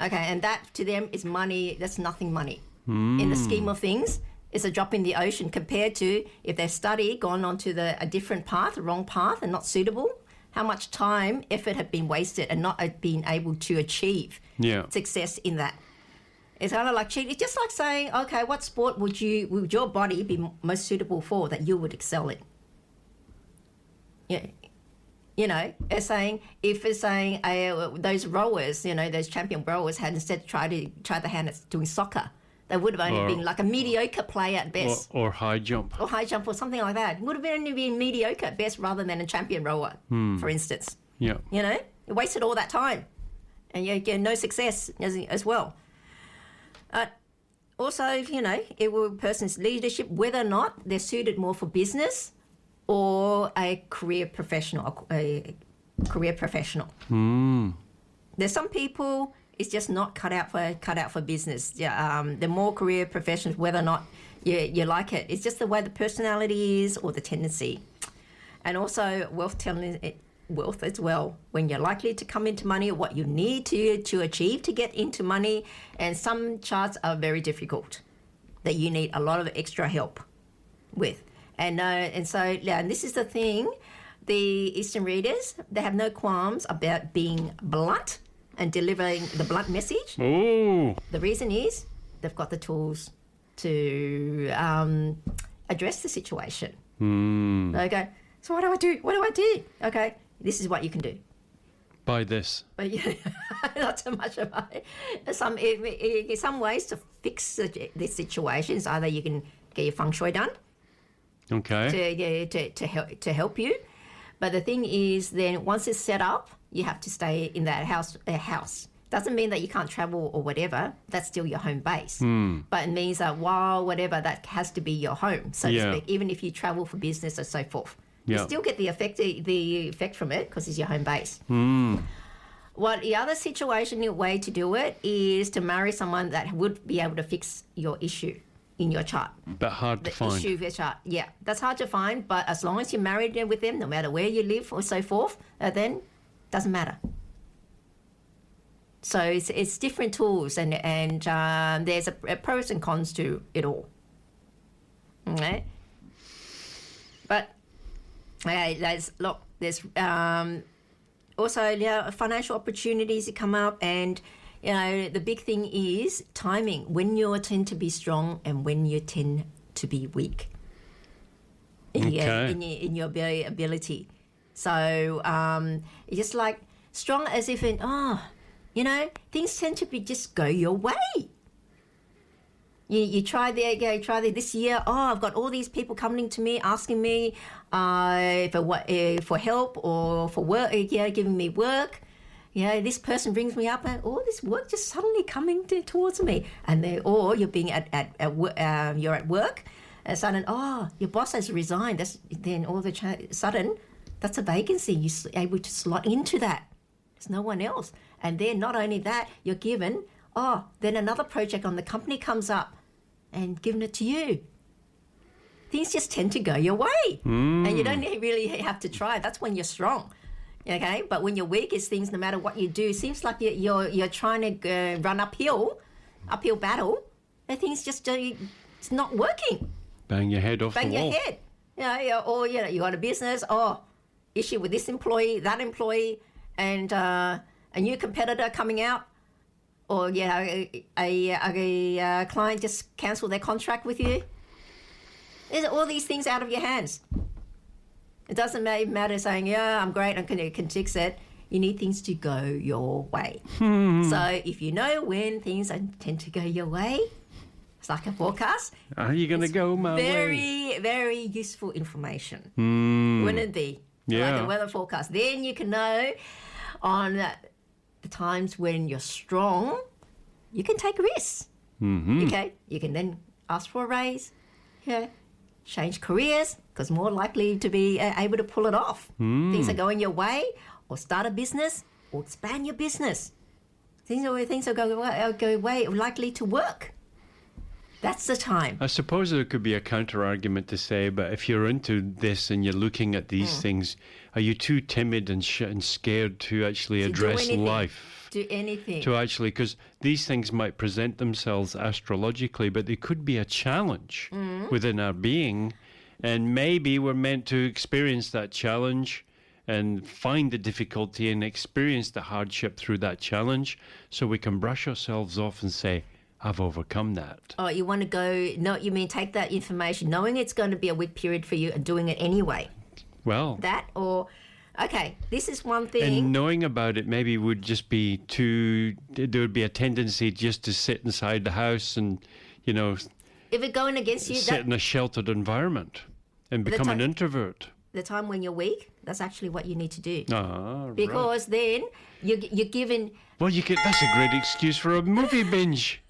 Speaker 1: Okay, and that to them is money. That's nothing money. In the scheme of things, it's a drop in the ocean compared to if they've studied, gone on to a different path, a wrong path, and not suitable, how much time, effort have been wasted and not been able to achieve success in that. It's kind of like cheating. It's just like saying, okay, what sport would your body be most suitable for that you would excel in? Yeah. You know, those rowers, you know, those champion rowers had instead tried their hand at doing soccer. They would have only been like a mediocre player at best.
Speaker 2: Or high jump.
Speaker 1: Or high jump or something like that. Would have only been mediocre at best rather than a champion rower, for instance.
Speaker 2: Yeah.
Speaker 1: You know, you wasted all that time and you get no success as well. Also, you know, it will person's leadership, whether or not they're suited more for business or a career professional. There's some people it's just not cut out for business. The more career professionals, whether or not you like it, it's just the way the personality is or the tendency, and also wealth as well. When you're likely to come into money, or what you need to achieve to get into money, and some charts are very difficult that you need a lot of extra help with. And this is the thing, the Eastern readers, they have no qualms about being blunt and delivering the blunt message.
Speaker 2: Ooh.
Speaker 1: The reason is they've got the tools to address the situation. They go, so what do I do? What do I do? Okay, this is what you can do.
Speaker 2: Buy this.
Speaker 1: But not so much of in some ways to fix the situations. Either you can get your feng shui done.
Speaker 2: Okay.
Speaker 1: To help you, but the thing is, then once it's set up, you have to stay in that house. Doesn't mean that you can't travel or whatever. That's still your home base. But it means that while whatever, that has to be your home, so to speak. Even if you travel for business or so forth, You still get the effect from it because it's your home base. What the other situation, the way to do it is to marry someone that would be able to fix your issue in your chart.
Speaker 2: But hard to find.
Speaker 1: Issue of your chart. Yeah, that's hard to find. But as long as you're married with them, no matter where you live or so forth, then doesn't matter. So it's different tools, and there's a pros and cons to it all. Okay. But there's also financial opportunities that come up, and the big thing is timing, when you tend to be strong and when you tend to be weak in your ability. So it's just like strong as if things tend to be just go your way. You try this year. Oh, I've got all these people coming to me asking me for help or for work. Giving me work. This person brings me up, and all this work just suddenly coming towards me. And or you're being you're at work, and sudden your boss has resigned. Then all of a sudden that's a vacancy. You're able to slot into that. There's no one else. And then not only that, you're given. Then another project on the company comes up and given it to you. Things just tend to go your way. And you don't really have to try. That's when you're strong. Okay? But when you're weak, it's things, no matter what you do, seems like you're trying to run uphill battle, and things just it's not working.
Speaker 2: Bang your head off the wall.
Speaker 1: Bang your head. Or you got a business, issue with this employee, that employee, and a new competitor coming out. Or a client just cancel their contract with you. There's all these things out of your hands. It doesn't matter saying, I'm great, I can fix it. You need things to go your way. So if you know when things tend to go your way, it's like a forecast.
Speaker 2: Are you going to go my way?
Speaker 1: Very, very useful information. Wouldn't it be?
Speaker 2: Yeah.
Speaker 1: Like a weather forecast. Then you can know on the times when you're strong, you can take risks. Okay, you can then ask for a raise, change careers, because more likely to be able to pull it off. Things are going your way, or start a business, or expand your business. Things are going way likely to work. That's the time.
Speaker 2: I suppose there could be a counter argument to say, but if you're into this and you're looking at these things, are you too timid and scared to actually address life?
Speaker 1: Do anything.
Speaker 2: To actually, because these things might present themselves astrologically, but they could be a challenge within our being. And maybe we're meant to experience that challenge and find the difficulty and experience the hardship through that challenge, so we can brush ourselves off and say, I've overcome that.
Speaker 1: Oh, you want to go, no, you mean take that information, knowing it's going to be a weak period for you and doing it anyway.
Speaker 2: Well.
Speaker 1: That or, okay, this is one thing.
Speaker 2: And knowing about it maybe would just be there would be a tendency just to sit inside the house and, if
Speaker 1: it's going against you.
Speaker 2: Sit in a sheltered environment and become an introvert.
Speaker 1: The time when you're weak, that's actually what you need to do.
Speaker 2: Right.
Speaker 1: Because then you're given...
Speaker 2: Well, that's a great excuse for a movie binge.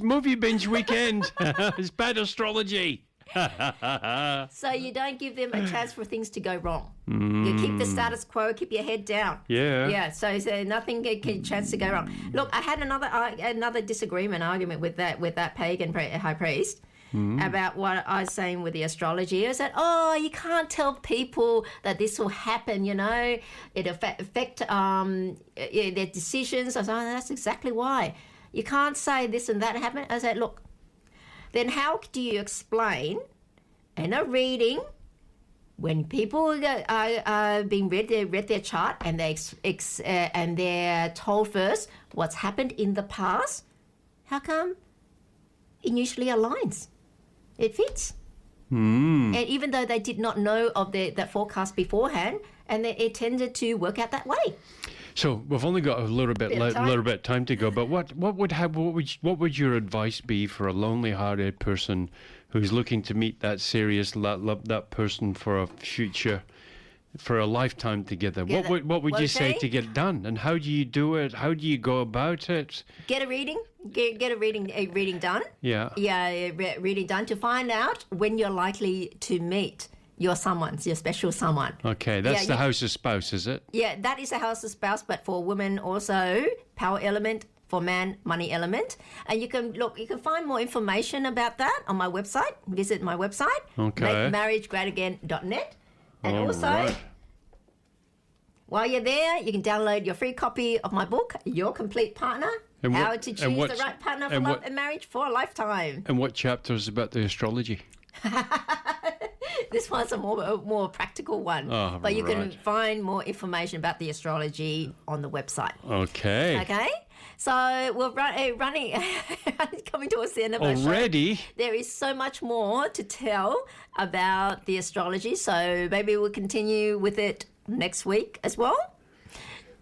Speaker 2: Movie binge weekend. It's bad astrology.
Speaker 1: So you don't give them a chance for things to go wrong. You keep the status quo, keep your head down.
Speaker 2: Yeah.
Speaker 1: So nothing can chance to go wrong. Look, I had another argument with that pagan high priest. About what I was saying with the astrology. I said, you can't tell people that this will happen, it affect their decisions. I said, that's exactly why. You can't say this and that happened. I said, look, then how do you explain in a reading when people are being read their chart and they're told first what's happened in the past? How come it usually aligns? It fits. And even though they did not know of that forecast beforehand, and it tended to work out that way.
Speaker 2: So we've only got a little bit of time to go. But what would your advice be for a lonely-hearted person who's looking to meet that that person for a future, for a lifetime together? What would you say to get it done? And how do you do it? How do you go about it?
Speaker 1: Get a reading. Get a reading done.
Speaker 2: Yeah.
Speaker 1: Yeah, reading done to find out when you're likely to meet your special someone.
Speaker 2: Okay, that's
Speaker 1: Yeah,
Speaker 2: the house of spouse, is it?
Speaker 1: Yeah, that is a house of spouse, but for women also power element, for man money element. And you can find more information about that on my website. Visit my website,
Speaker 2: Okay.
Speaker 1: makemarriagegreatagain.net. And
Speaker 2: All
Speaker 1: also,
Speaker 2: right.
Speaker 1: while you're there, you can download your free copy of my book, Your Complete Partner,
Speaker 2: And
Speaker 1: How
Speaker 2: what-
Speaker 1: to
Speaker 2: and
Speaker 1: Choose the
Speaker 2: what's-
Speaker 1: Right Partner for
Speaker 2: and
Speaker 1: Love
Speaker 2: what-
Speaker 1: and Marriage for a Lifetime.
Speaker 2: And what chapter is about the astrology?
Speaker 1: This one's a more practical one.
Speaker 2: Oh,
Speaker 1: but you can
Speaker 2: right.
Speaker 1: find more information about the astrology on the website.
Speaker 2: Okay.
Speaker 1: Okay? So we're running, coming towards the end of our show.
Speaker 2: Already?
Speaker 1: There is so much more to tell about the astrology. So maybe we'll continue with it next week as well.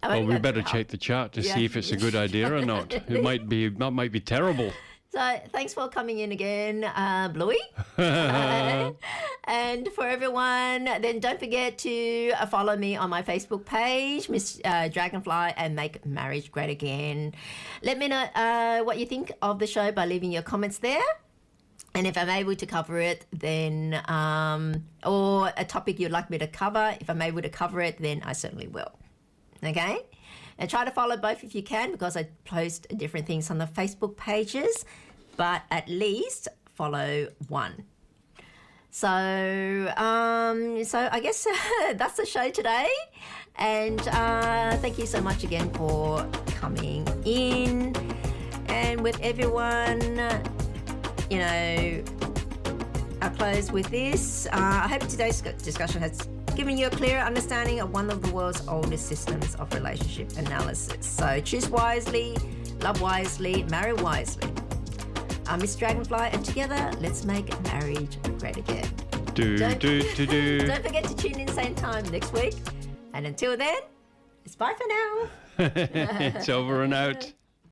Speaker 2: Well, we better check the chart to see
Speaker 1: Yeah.
Speaker 2: if it's a good idea or not. It might be terrible.
Speaker 1: So thanks for coming in again, Bluey. And for everyone, then don't forget to follow me on my Facebook page, Miss Dragonfly, and Make Marriage Great Again. Let me know what you think of the show by leaving your comments there. And if I'm able to cover it, then, or a topic you'd like me to cover, if I'm able to cover it, then I certainly will. Okay? And try to follow both if you can, because I post different things on the Facebook pages, but at least follow one. So I guess that's the show today. And thank you so much again for coming in. And with everyone, I'll close with this. I hope today's discussion has given you a clearer understanding of one of the world's oldest systems of relationship analysis. So choose wisely, love wisely, marry wisely. I'm Miss Dragonfly, and together, let's make marriage great again. Don't forget to tune in same time next week. And until then, it's bye for now.
Speaker 2: It's over and out.